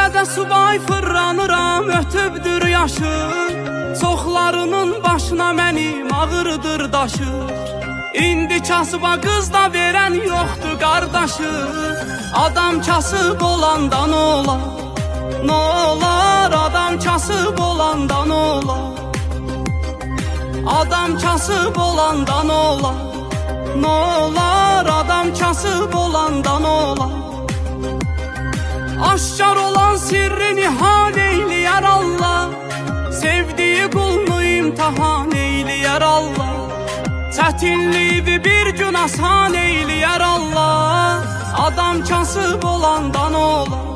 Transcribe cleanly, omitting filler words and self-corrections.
Qələbədə subay fırlanıram, ötübdür yaşı. Çoxlarının başına mənim ağırdır daşı. İndi kasıba qız da verən yoxdur qardaşı. Adam kasıb olanda nə olar? Nə olar? Adam kasıb olanda nə olar? Adam kasıb olanda nə olar? Nə olar? Adam kasıb olanda nə olar? Aşkar olan sirrini hal eyləyər Allah. Sevdiği qulunu imtihan eyləyər Allah. Çətinliyi bir gün asan eyləyər Allah. Adam kasıb olanda nə olar?